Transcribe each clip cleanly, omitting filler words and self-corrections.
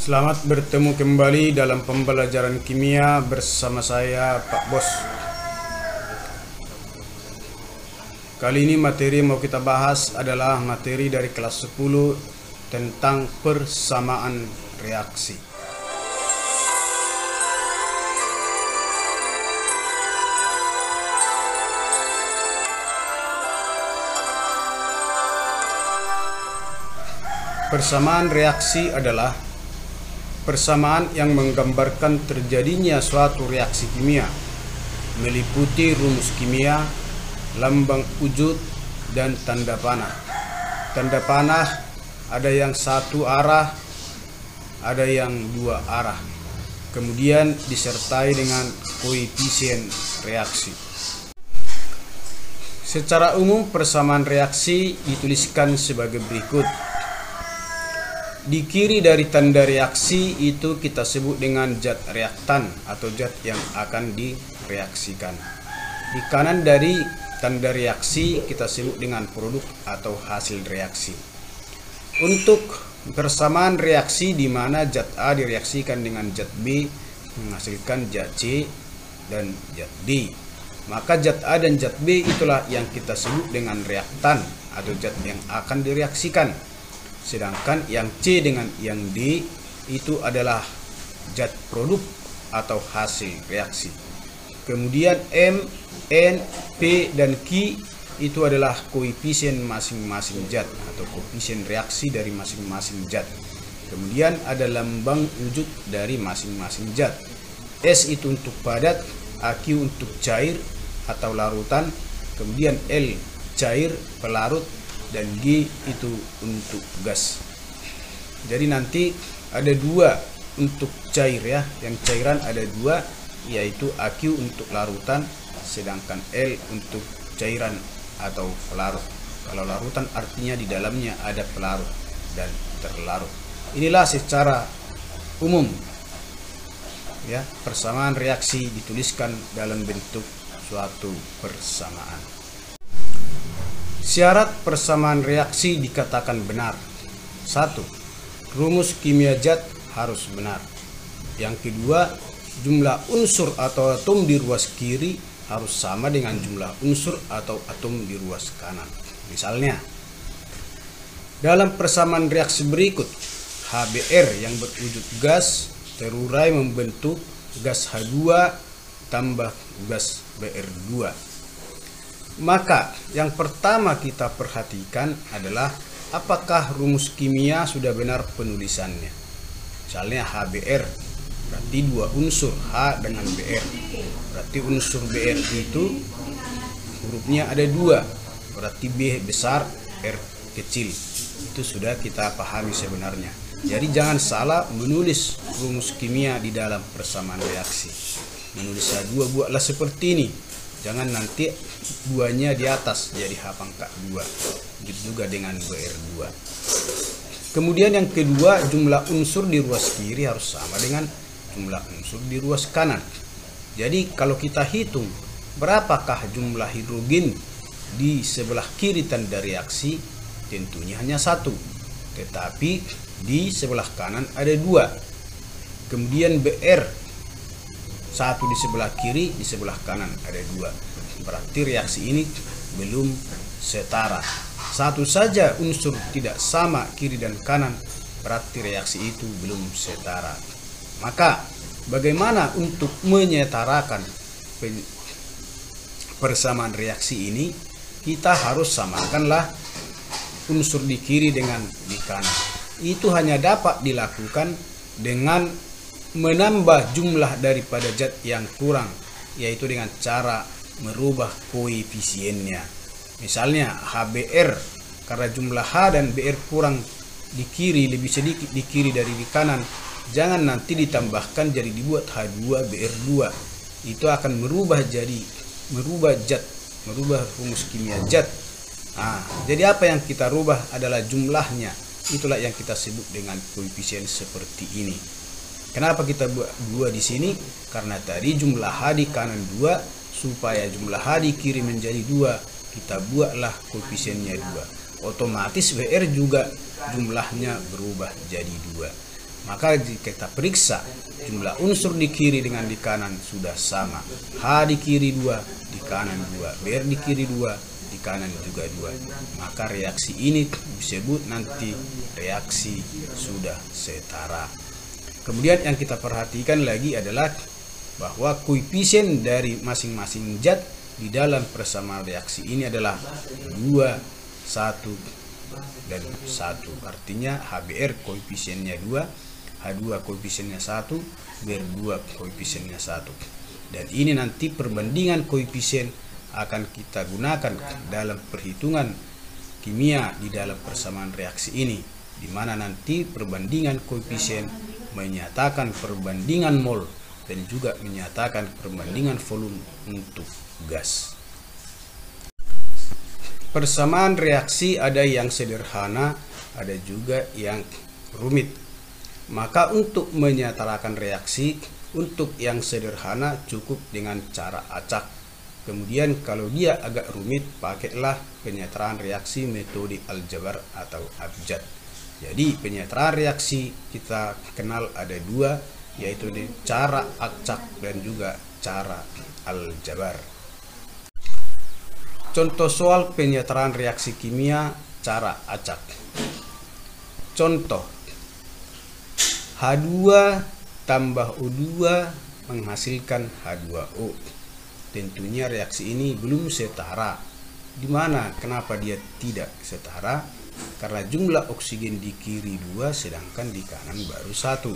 Selamat bertemu kembali dalam pembelajaran kimia bersama saya Pak Bos. Kali ini materi yang mau kita bahas adalah materi dari kelas 10 tentang persamaan reaksi. Persamaan reaksi adalah persamaan yang menggambarkan terjadinya suatu reaksi kimia, meliputi rumus kimia, lambang wujud, dan tanda panah. Tanda panah ada yang satu arah, ada yang dua arah. Kemudian disertai dengan koefisien reaksi. Secara umum persamaan reaksi dituliskan sebagai berikut. Di kiri dari tanda reaksi itu kita sebut dengan zat reaktan atau zat yang akan direaksikan. Di kanan dari tanda reaksi kita sebut dengan produk atau hasil reaksi. Untuk persamaan reaksi di mana zat A direaksikan dengan zat B menghasilkan zat C dan zat D. Maka zat A dan zat B itulah yang kita sebut dengan reaktan atau zat yang akan direaksikan. Sedangkan yang C dengan yang D itu adalah zat produk atau hasil reaksi. Kemudian M, N, P, dan Q itu adalah koefisien masing-masing zat atau koefisien reaksi dari masing-masing zat. Kemudian ada lambang wujud dari masing-masing zat. S itu untuk padat, AQ untuk cair atau larutan, kemudian L cair, pelarut, dan G itu untuk gas. Jadi nanti ada dua untuk cair ya, yang cairan ada dua, yaitu AQ untuk larutan, sedangkan L untuk cairan atau pelarut. Kalau larutan artinya di dalamnya ada pelarut dan terlarut. Inilah secara umum ya, persamaan reaksi dituliskan dalam bentuk suatu persamaan. Syarat persamaan reaksi dikatakan benar. 1. Rumus kimia zat harus benar. Yang kedua, jumlah unsur atau atom di ruas kiri harus sama dengan jumlah unsur atau atom di ruas kanan. Misalnya, dalam persamaan reaksi berikut, HBr yang berwujud gas terurai membentuk gas H2 tambah gas Br2. Maka yang pertama kita perhatikan adalah apakah rumus kimia sudah benar penulisannya. Misalnya HBr berarti dua unsur H dengan Br. Berarti unsur Br itu hurufnya ada dua, berarti B besar, R kecil. Itu sudah kita pahami sebenarnya. Jadi jangan salah menulis rumus kimia di dalam persamaan reaksi. Menulis H2 buatlah seperti ini. Jangan nanti duanya di atas jadi H pangkat 2. Begitu juga dengan Br2. Kemudian yang kedua, jumlah unsur di ruas kiri harus sama dengan jumlah unsur di ruas kanan. Jadi kalau kita hitung berapakah jumlah hidrogen di sebelah kiri tanda reaksi, tentunya hanya satu. Tetapi di sebelah kanan ada dua. Kemudian Br satu di sebelah kiri, di sebelah kanan ada dua. Berarti reaksi ini belum setara. Satu saja unsur tidak sama kiri dan kanan, berarti reaksi itu belum setara. Maka bagaimana untuk menyetarakan persamaan reaksi ini? Kita harus samakanlah unsur di kiri dengan di kanan. Itu hanya dapat dilakukan dengan menambah jumlah daripada zat yang kurang, yaitu dengan cara merubah koefisiennya. Misalnya HBr, karena jumlah H dan Br kurang di kiri, lebih sedikit di kiri dari di kanan, jangan nanti ditambahkan jadi dibuat H2 Br2. Itu akan merubah zat, merubah rumus kimia zat. Jadi apa yang kita rubah adalah jumlahnya. Itulah yang kita sebut dengan koefisien seperti ini. Kenapa kita buat 2 di sini? Karena tadi jumlah H di kanan 2, supaya jumlah H di kiri menjadi 2, kita buatlah koefisiennya 2. Otomatis Br juga jumlahnya berubah jadi 2. Maka jika kita periksa jumlah unsur di kiri dengan di kanan sudah sama. H di kiri 2, di kanan 2. BR di kiri 2, di kanan juga 2. Maka reaksi ini disebut nanti reaksi sudah setara. Kemudian yang kita perhatikan lagi adalah bahwa koefisien dari masing-masing zat di dalam persamaan reaksi ini adalah 2, 1, dan 1. Artinya HBr koefisiennya 2, H2 koefisiennya 1, BR2 koefisiennya 1. Dan ini nanti perbandingan koefisien akan kita gunakan dalam perhitungan kimia di dalam persamaan reaksi ini, di mana nanti perbandingan koefisien menyatakan perbandingan mol dan juga menyatakan perbandingan volume untuk gas. Persamaan reaksi ada yang sederhana, ada juga yang rumit. Maka untuk menyetarakan reaksi, untuk yang sederhana cukup dengan cara acak. Kemudian kalau dia agak rumit, pakailah penyetaraan reaksi metode aljabar atau abjad. Jadi penyetaraan reaksi kita kenal ada dua, yaitu cara acak dan juga cara aljabar. Contoh soal penyetaraan reaksi kimia cara acak. Contoh, H2 tambah O2 menghasilkan H2O. Tentunya reaksi ini belum setara. Di mana kenapa dia tidak setara? Karena jumlah oksigen di kiri 2 sedangkan di kanan baru 1.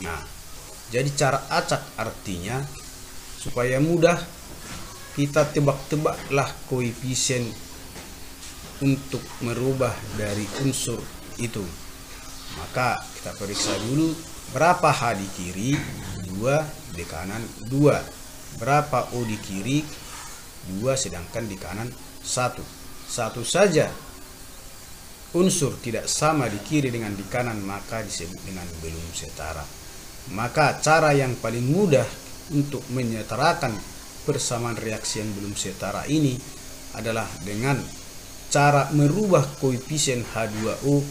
Nah, jadi cara acak artinya supaya mudah kita tebak-tebaklah koefisien untuk merubah dari unsur itu. Maka kita periksa dulu berapa H di kiri 2, di kanan 2. Berapa O di kiri 2 sedangkan di kanan 1. Satu saja unsur tidak sama di kiri dengan di kanan, maka disebut dengan belum setara. Maka cara yang paling mudah untuk menyetarakan persamaan reaksi yang belum setara ini adalah dengan cara merubah koefisien H2O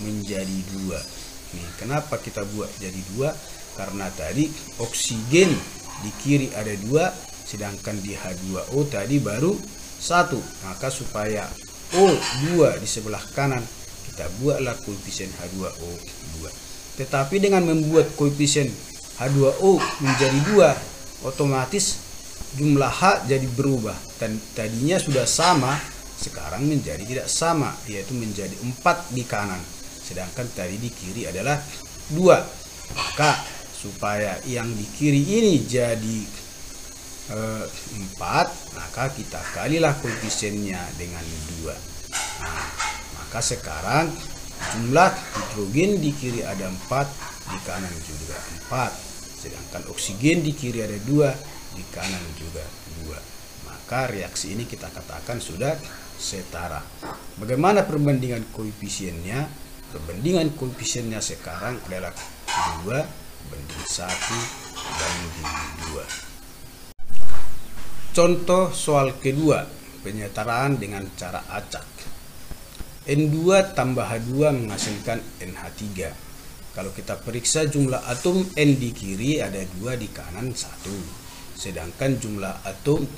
menjadi 2. Nih, kenapa kita buat jadi 2? Karena tadi oksigen di kiri ada 2, sedangkan di H2O tadi baru 1. Maka supaya O2 di sebelah kanan, kita buatlah koefisien H2O 2. Tetapi dengan membuat koefisien H2O menjadi 2, otomatis jumlah H jadi berubah. Dan tadinya sudah sama, sekarang menjadi tidak sama, yaitu menjadi 4 di kanan. Sedangkan tadi di kiri adalah 2. Maka supaya yang di kiri ini jadi 4, maka kita kalilah koefisiennya dengan 2. Nah, maka sekarang jumlah hidrogen di kiri ada 4, di kanan juga 4. Sedangkan oksigen di kiri ada 2, di kanan juga 2. Maka reaksi ini kita katakan sudah setara. Bagaimana perbandingan koefisiennya? Perbandingan koefisiennya sekarang adalah 2 banding 1 banding 2. Contoh soal kedua, penyetaraan dengan cara acak. N2 tambah H2 menghasilkan NH3. Kalau kita periksa jumlah atom N di kiri ada 2, di kanan 1. Sedangkan jumlah atom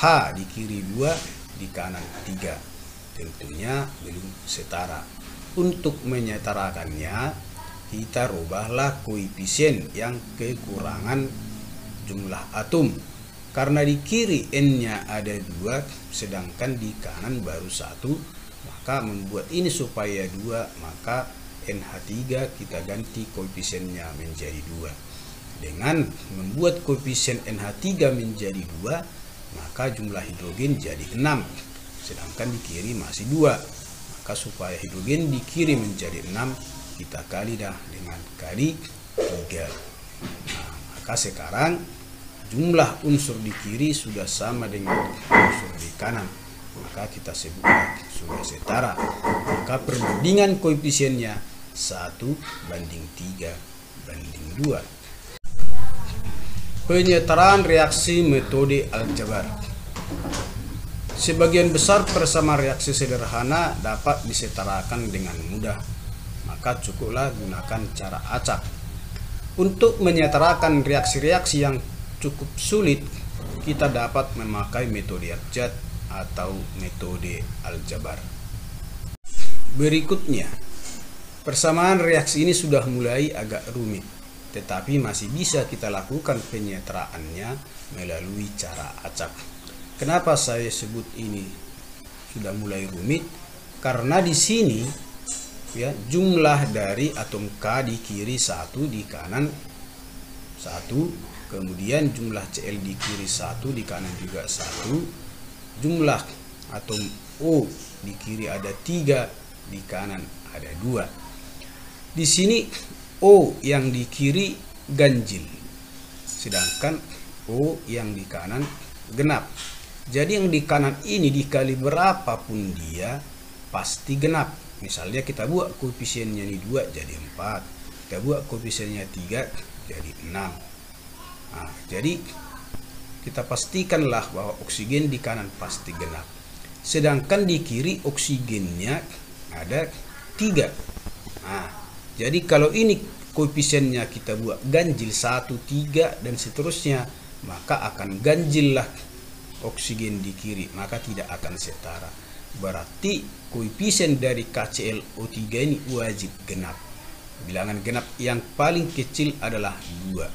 H di kiri 2, di kanan 3. Tentunya belum setara. Untuk menyetarakannya, kita rubahlah koefisien yang kekurangan jumlah atom. Karena di kiri N-nya ada 2, sedangkan di kanan baru 1, maka membuat ini supaya 2, maka NH3 kita ganti koefisiennya menjadi 2. Dengan membuat koefisien NH3 menjadi 2, maka jumlah hidrogen jadi 6, sedangkan di kiri masih 2. Maka supaya hidrogen di kiri menjadi 6, kita kali dah dengan kali 3. Nah, maka sekarang jumlah unsur di kiri sudah sama dengan unsur di kanan, maka kita sebut sudah setara. Maka perbandingan koefisiennya 1 banding 3 banding 2. Penyetaraan reaksi metode aljabar. Sebagian besar persamaan reaksi sederhana dapat disetarakan dengan mudah. Maka maka cukuplah gunakan cara acak. Untuk menyetarakan reaksi-reaksi yang cukup sulit, kita dapat memakai metode abjad atau metode aljabar. Berikutnya, persamaan reaksi ini sudah mulai agak rumit, tetapi masih bisa kita lakukan penyetaraannya melalui cara acak. Kenapa saya sebut ini sudah mulai rumit? Karena di sini ya, jumlah dari atom K di kiri 1, di kanan 1, kemudian jumlah Cl di kiri 1, di kanan juga 1, jumlah atom O di kiri ada 3, di kanan ada 2. Di sini O yang di kiri ganjil, sedangkan O yang di kanan genap. Jadi yang di kanan ini dikali berapapun dia pasti genap. Misalnya kita buat koefisiennya ini 2 jadi 4, kita buat koefisiennya 3 jadi 6. Nah, jadi kita pastikanlah bahwa oksigen di kanan pasti genap. Sedangkan di kiri oksigennya ada 3. Nah, jadi kalau ini koefisiennya kita buat ganjil 1, 3 dan seterusnya, maka akan ganjil lah oksigen di kiri, maka tidak akan setara. Berarti koefisien dari KClO3 ini wajib genap. Bilangan genap yang paling kecil adalah 2.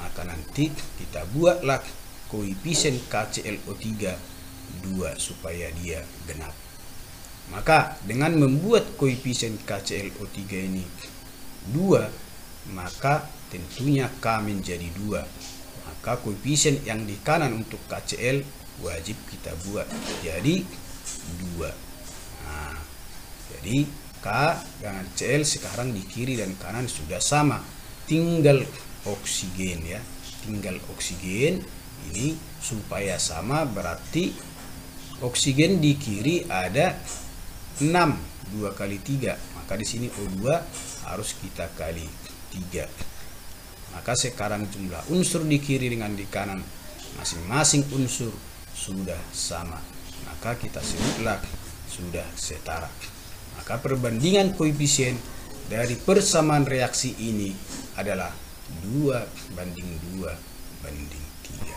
Maka nanti kita buatlah koefisien KClO3 2 supaya dia genap. Maka dengan membuat koefisien KClO3 ini 2, maka tentunya K menjadi 2. Maka koefisien yang di kanan untuk KCl wajib kita buat jadi 2. Nah, jadi K dengan Cl sekarang di kiri dan kanan sudah sama, tinggal oksigen ya, tinggal oksigen ini supaya sama. Berarti oksigen di kiri ada 6, 2 kali 3, maka di sini O2 harus kita kali 3. Maka sekarang jumlah unsur di kiri dengan di kanan masing-masing unsur sudah sama, maka kita sebutlah sudah setara. Maka perbandingan koefisien dari persamaan reaksi ini adalah 2:2:3.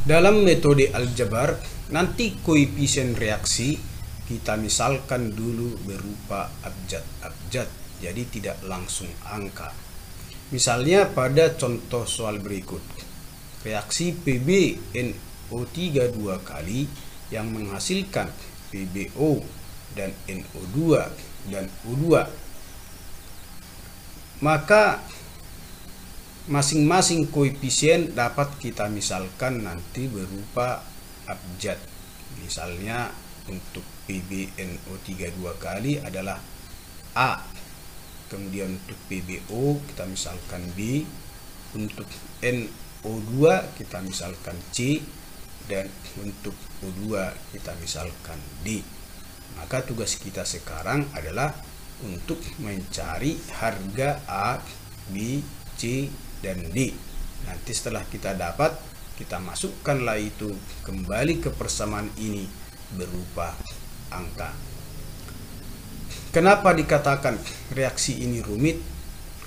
Dalam metode aljabar, nanti koefisien reaksi kita misalkan dulu berupa abjad-abjad, jadi tidak langsung angka. Misalnya pada contoh soal berikut, reaksi PbNO3 2 kali yang menghasilkan PbO dan NO2 dan O2, maka masing-masing koefisien dapat kita misalkan nanti berupa abjad. Misalnya untuk PbNO3 2 kali adalah A, kemudian untuk PbO kita misalkan B, untuk NO2 kita misalkan C, dan untuk O2 kita misalkan D. Maka tugas kita sekarang adalah untuk mencari harga A, B, C, dan D. Nanti setelah kita dapat, kita masukkanlah itu kembali ke persamaan ini berupa angka. Kenapa dikatakan reaksi ini rumit?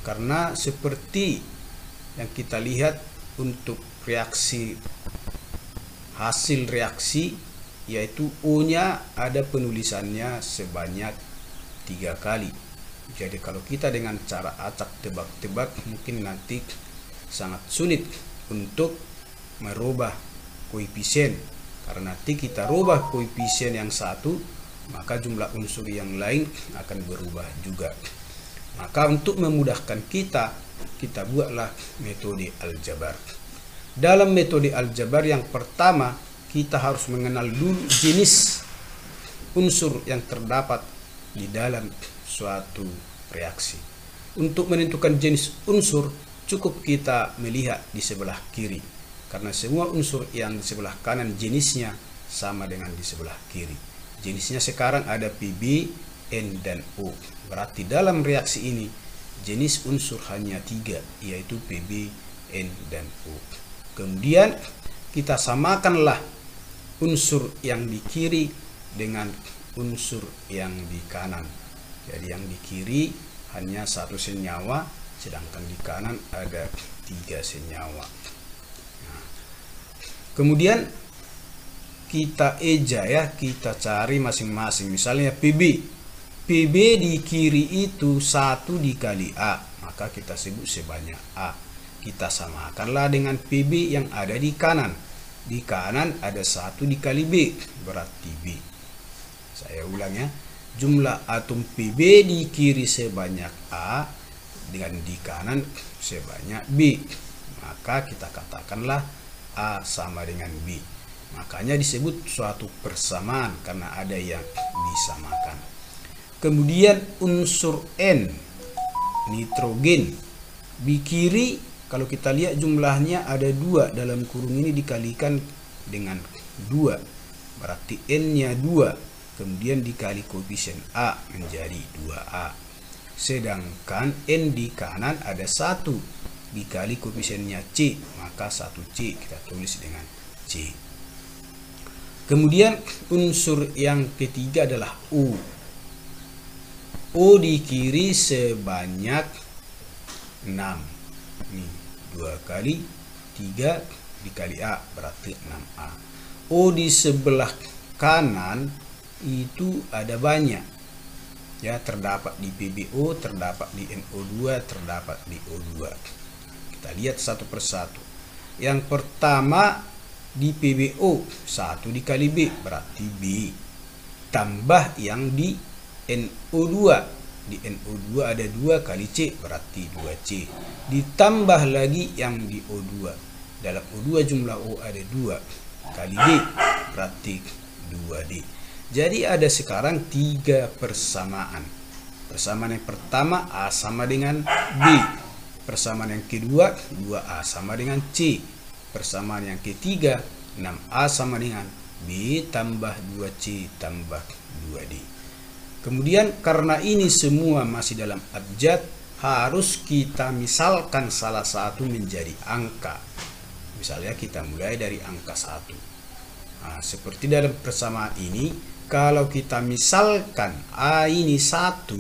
Karena seperti yang kita lihat untuk reaksi, hasil reaksi, yaitu O-nya ada penulisannya sebanyak 3 kali. Jadi kalau kita dengan cara acak tebak-tebak mungkin nanti sangat sulit untuk merubah koefisien, karena nanti kita rubah koefisien yang satu, maka jumlah unsur yang lain akan berubah juga. Maka untuk memudahkan kita buatlah metode aljabar. Dalam metode aljabar yang pertama, kita harus mengenal dulu jenis unsur yang terdapat di dalam suatu reaksi. Untuk menentukan jenis unsur, cukup kita melihat di sebelah kiri, karena semua unsur yang di sebelah kanan jenisnya sama dengan di sebelah kiri. Jenisnya sekarang ada Pb, N, dan O. Berarti dalam reaksi ini jenis unsur hanya 3, yaitu Pb, N, dan O. Kemudian kita samakanlah unsur yang di kiri dengan unsur yang di kanan. Jadi yang di kiri hanya 1 senyawa, sedangkan di kanan ada 3 senyawa. Nah, kemudian kita eja ya, kita cari masing-masing. Misalnya PB di kiri itu 1 dikali A, maka kita sebut sebanyak A. Kita samakanlah dengan PB yang ada di kanan. Di kanan ada 1 dikali B, berarti B. Saya ulang ya, jumlah atom PB di kiri sebanyak A, dengan di kanan sebanyak B. Maka kita katakanlah A sama dengan B. Makanya disebut suatu persamaan karena ada yang disamakan. Kemudian unsur N, nitrogen. Di kiri kalau kita lihat jumlahnya ada 2, dalam kurung ini dikalikan dengan 2. Berarti N-nya 2, kemudian dikali koefisien A menjadi 2A. Sedangkan N di kanan ada 1, dikali koefisiennya C, maka 1C kita tulis dengan C. Kemudian unsur yang ketiga adalah O. O di kiri sebanyak 6. Ini 2 kali 3 dikali A berarti 6A. O di sebelah kanan itu ada banyak. Ya, terdapat di PbO, terdapat di NO2, terdapat di O2. Kita lihat satu persatu. Yang pertama di PbO 1 dikali B berarti B, tambah yang di NO2. Di NO2 ada 2 kali C berarti 2C, ditambah lagi yang di O2. Dalam O2 jumlah O ada 2 kali D berarti 2D. Jadi ada sekarang 3 persamaan. Persamaan yang pertama A sama dengan B. Persamaan yang kedua 2A sama dengan C. Persamaan yang ketiga 6A sama dengan B tambah 2C tambah 2D. Kemudian karena ini semua masih dalam abjad, harus kita misalkan salah satu menjadi angka. Misalnya kita mulai dari angka 1. Nah, seperti dalam persamaan ini, kalau kita misalkan A ini 1,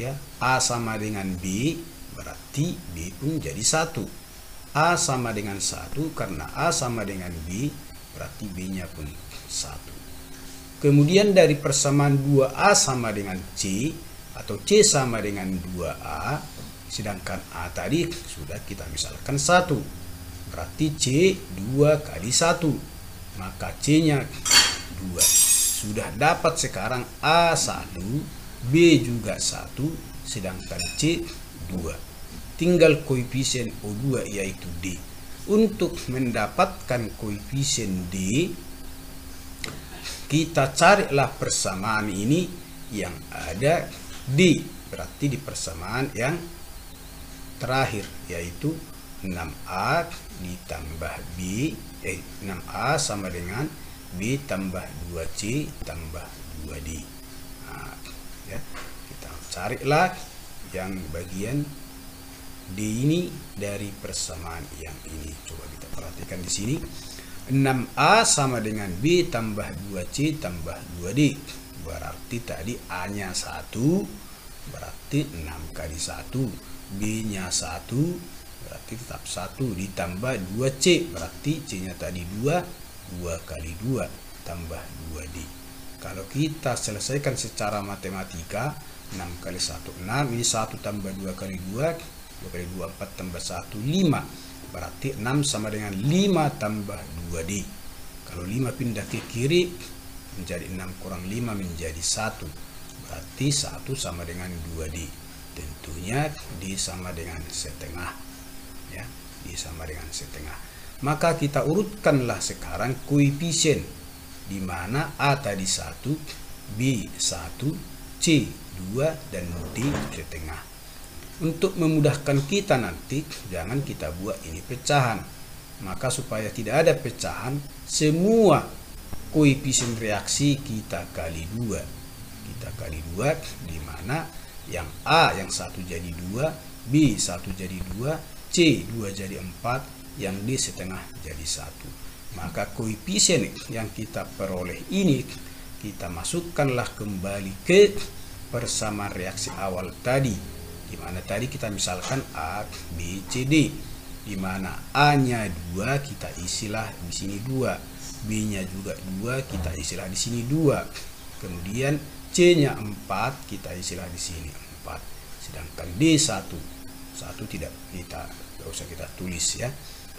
ya, A sama dengan B, berarti B pun jadi 1. A sama dengan 1, karena A sama dengan B, berarti B-nya pun 1. Kemudian dari persamaan 2A sama dengan C, atau C sama dengan 2A, sedangkan A tadi sudah kita misalkan 1, berarti C 2 kali 1, maka C-nya 2. Sudah dapat sekarang A 1, B juga 1, sedangkan C 2. Tinggal koefisien O2 yaitu D. Untuk mendapatkan koefisien D, kita carilah persamaan ini yang ada D, berarti di persamaan yang terakhir yaitu 6A ditambah B, 6A sama dengan B tambah 2C tambah 2D. Nah, ya, kita carilah yang bagian D ini dari persamaan yang ini. Coba kita perhatikan di sini. 6A sama dengan B tambah 2C tambah 2D. Berarti tadi A-nya 1, berarti 6 kali 1. B-nya 1, berarti tetap 1. Ditambah 2C, berarti C-nya tadi 2. 2 kali 2 tambah 2D. Kalau kita selesaikan secara matematika, 6 kali 1, 6. Ini 1 tambah 2 kali 2. 2 kali 2, 4 tambah 1, 5. Berarti 6 sama dengan 5 tambah 2D. Kalau 5 pindah ke kiri, menjadi 6 kurang 5 menjadi 1. Berarti 1 sama dengan 2D. Tentunya D sama dengan setengah. Ya, D sama dengan setengah. Maka kita urutkanlah sekarang koefisien, di mana A tadi 1, B 1, C 2, dan D setengah. Untuk memudahkan kita nanti, jangan kita buat ini pecahan. Maka supaya tidak ada pecahan, semua koefisien reaksi kita kali 2. Kita kali 2, di mana yang A yang 1 jadi 2, B 1 jadi 2, C 2 jadi 4, yang D setengah jadi 1. Maka koefisien yang kita peroleh ini, kita masukkanlah kembali ke persamaan reaksi awal tadi, di mana tadi kita misalkan A, B, C, D, di mana A-nya 2 kita isilah di sini 2, B-nya juga 2 kita isilah di sini 2, kemudian C-nya 4 kita isilah di sini 4, sedangkan D 1 tidak usah kita tulis ya.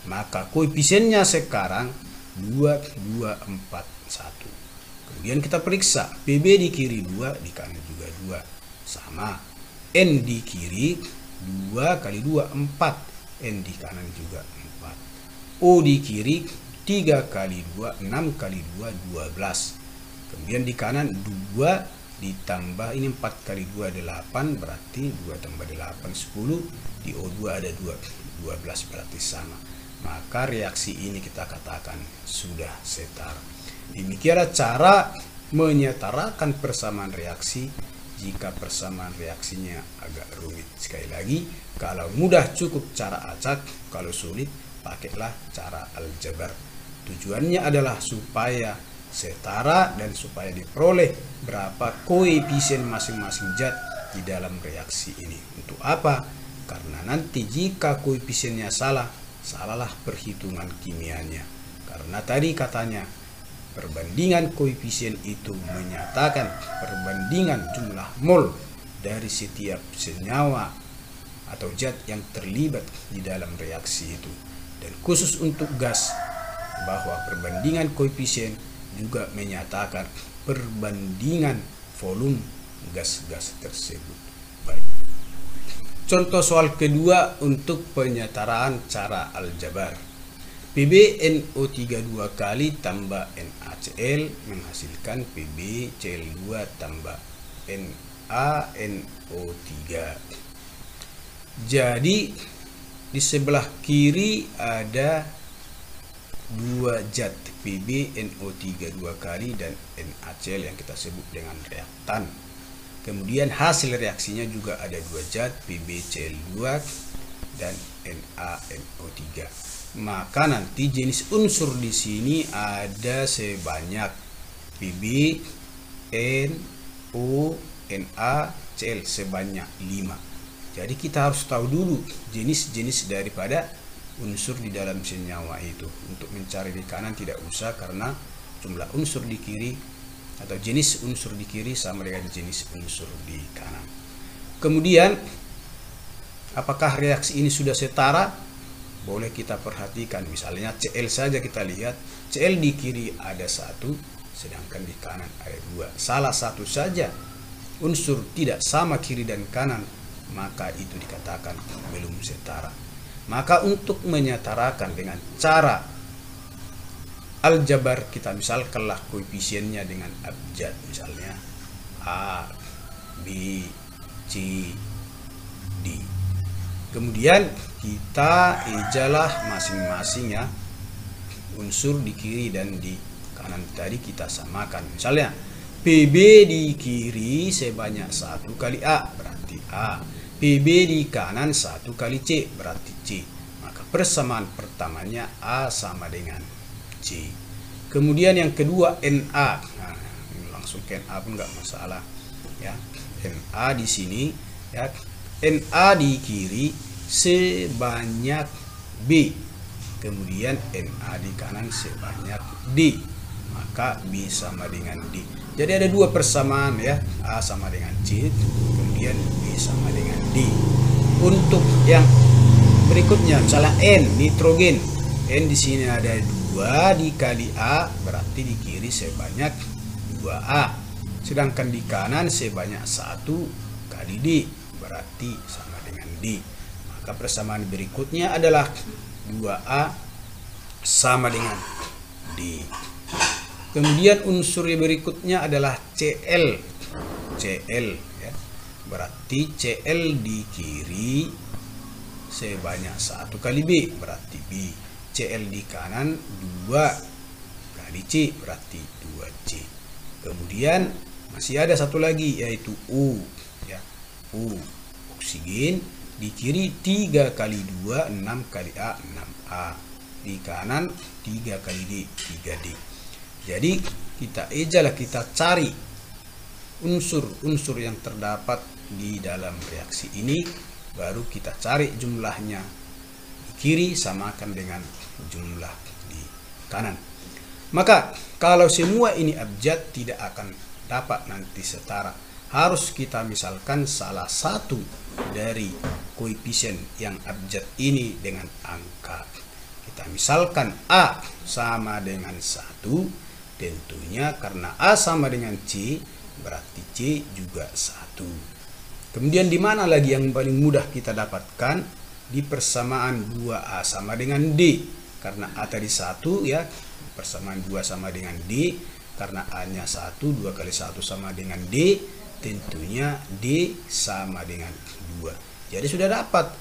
Maka koefisiennya sekarang 2, 2, 4, 1. Kemudian kita periksa PB di kiri 2, di kanan juga 2, sama. N di kiri 2 kali 2 4, N di kanan juga 4. O di kiri 3 kali 2 6 kali 2 12. Kemudian di kanan 2 ditambah ini 4 kali 2 8, berarti 2 tambah 8 10. Di O2 ada 2 12, berarti sama. Maka reaksi ini kita katakan sudah setara. Demikianlah cara menyetarakan persamaan reaksi jika persamaan reaksinya agak rumit. Sekali lagi, kalau mudah cukup cara acak, kalau sulit pakailah cara aljabar. Tujuannya adalah supaya setara dan supaya diperoleh berapa koefisien masing-masing zat di dalam reaksi ini. Untuk apa? Karena nanti jika koefisiennya salahlah perhitungan kimianya. Karena tadi katanya perbandingan koefisien itu menyatakan perbandingan jumlah mol dari setiap senyawa atau zat yang terlibat di dalam reaksi itu. Dan khusus untuk gas, bahwa perbandingan koefisien juga menyatakan perbandingan volume gas-gas tersebut. Baik. Contoh soal kedua untuk penyetaraan cara aljabar. PbNO3 2 kali tambah NaCl menghasilkan PbCl2 tambah NaNO3. Jadi di sebelah kiri ada dua zat PbNO3 2 kali dan NaCl yang kita sebut dengan reaktan. Kemudian hasil reaksinya juga ada dua zat PbCl2 dan NaNO3. Maka nanti jenis unsur di sini ada sebanyak Pb, NO, NaCl sebanyak 5. Jadi kita harus tahu dulu jenis-jenis daripada unsur di dalam senyawa itu. Untuk mencari di kanan tidak usah, karena jumlah unsur di kiri atau jenis unsur di kiri sama dengan jenis unsur di kanan. Kemudian apakah reaksi ini sudah setara? Boleh kita perhatikan, misalnya Cl saja kita lihat, Cl di kiri ada 1, sedangkan di kanan ada 2. Salah satu saja unsur tidak sama kiri dan kanan, maka itu dikatakan belum setara. Maka untuk menyetarakan dengan cara aljabar, kita misalkanlah koefisiennya dengan abjad, misalnya A, B, C, D. Kemudian kita ejalah masing-masing ya unsur di kiri dan di kanan tadi kita samakan. Misalnya Pb di kiri sebanyak 1 kali A, berarti A. Pb di kanan 1 kali C, berarti C. Maka persamaan pertamanya A sama dengan C. Kemudian yang kedua Na. Nah, langsung ke Na pun nggak masalah ya. Na di sini ya. Na di kiri sebanyak B, kemudian Na di kanan sebanyak D, maka B sama dengan D. Jadi ada dua persamaan ya, A sama dengan C, kemudian B sama dengan D. Untuk yang berikutnya, misalnya N, nitrogen. N di sini ada 2 dikali A, berarti di kiri sebanyak 2A. Sedangkan di kanan sebanyak 1 kali D, berarti sama dengan D. Maka persamaan berikutnya adalah 2A sama dengan D. Kemudian unsur berikutnya adalah Cl. Cl ya. Berarti Cl di kiri sebanyak 1 kali B, berarti B. Cl di kanan 2 kali C, berarti 2C. Kemudian masih ada satu lagi, yaitu U ya. U, oksigen di kiri 3 kali 2 6 kali A, 6A. Di kanan 3 kali D, 3D. Jadi kita ejalah, kita cari unsur-unsur yang terdapat di dalam reaksi ini, baru kita cari jumlahnya di kiri samakan dengan jumlah di kanan. Maka kalau semua ini abjad tidak akan dapat nanti setara. Harus kita misalkan salah satu dari koefisien yang abjad ini dengan angka. Kita misalkan A sama dengan 1, tentunya karena A sama dengan C, berarti C juga 1. Kemudian di mana lagi yang paling mudah kita dapatkan? Di persamaan 2A sama dengan D. Karena A tadi 1 ya, persamaan 2 sama dengan D. Karena A-nya 1, 2 kali 1 sama dengan D. Tentunya D sama dengan 2. Jadi sudah dapat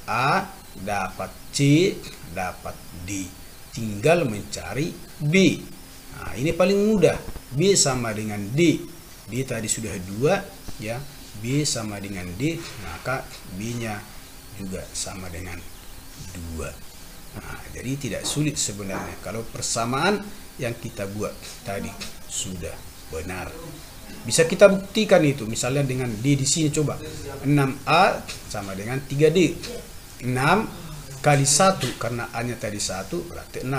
A, dapat C, dapat D. Tinggal mencari B. Nah, ini paling mudah. B sama dengan D. D tadi sudah 2 ya. B sama dengan D, maka B-nya juga sama dengan 2. Nah, jadi tidak sulit sebenarnya kalau persamaan yang kita buat tadi sudah benar. Bisa kita buktikan itu misalnya dengan D di sini, coba 6A sama dengan 3D. 6 kali 1 karena A-nya tadi 1 berarti 6.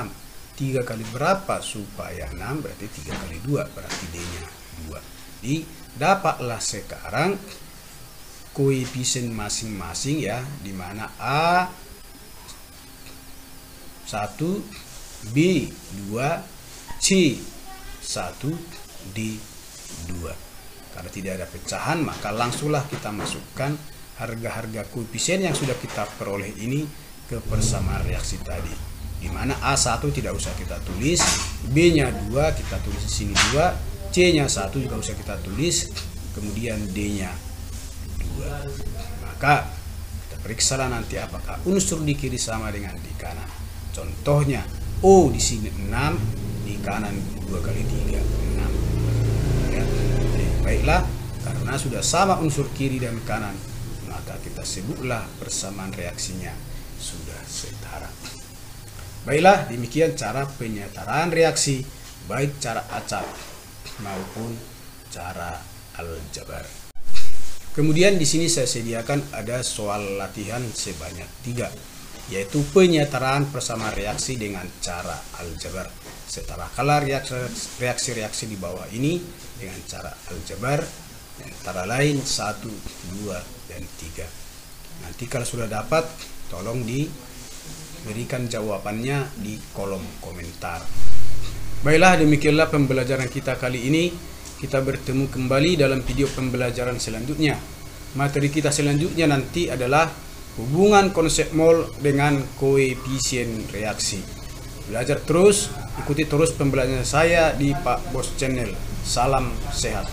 3 kali berapa supaya 6 berarti 3 kali 2 berarti D-nya 2. Jadi dapatlah sekarang koefisien masing-masing ya, di mana A 1, B 2, C 1, D 2. Karena tidak ada pecahan, maka langsunglah kita masukkan harga-harga koefisien yang sudah kita peroleh ini ke persamaan reaksi tadi. Di mana A1 tidak usah kita tulis, B-nya 2 kita tulis di sini 2, C-nya 1 juga usah kita tulis, kemudian D-nya 2. Maka kita periksa nanti apakah unsur di kiri sama dengan di kanan. Contohnya O di sini 6, di kanan 2 kali 3 6. Ya. Baiklah, karena sudah sama unsur kiri dan kanan, maka kita sebutlah persamaan reaksinya sudah setara. Baiklah, demikian cara penyetaraan reaksi, baik cara acak maupun cara aljabar. Kemudian di sini saya sediakan ada soal latihan sebanyak 3, yaitu penyetaraan persamaan reaksi dengan cara aljabar. Setarakanlah reaksi-reaksi di bawah ini dengan cara aljabar, antara lain 1, 2, dan 3. Nanti kalau sudah dapat, tolong diberikan jawabannya di kolom komentar. Baiklah, demikianlah pembelajaran kita kali ini. Kita bertemu kembali dalam video pembelajaran selanjutnya. Materi kita selanjutnya nanti adalah hubungan konsep mol dengan koefisien reaksi. Belajar terus, ikuti terus pembelajaran saya di Pak Bos Channel. Salam sehat.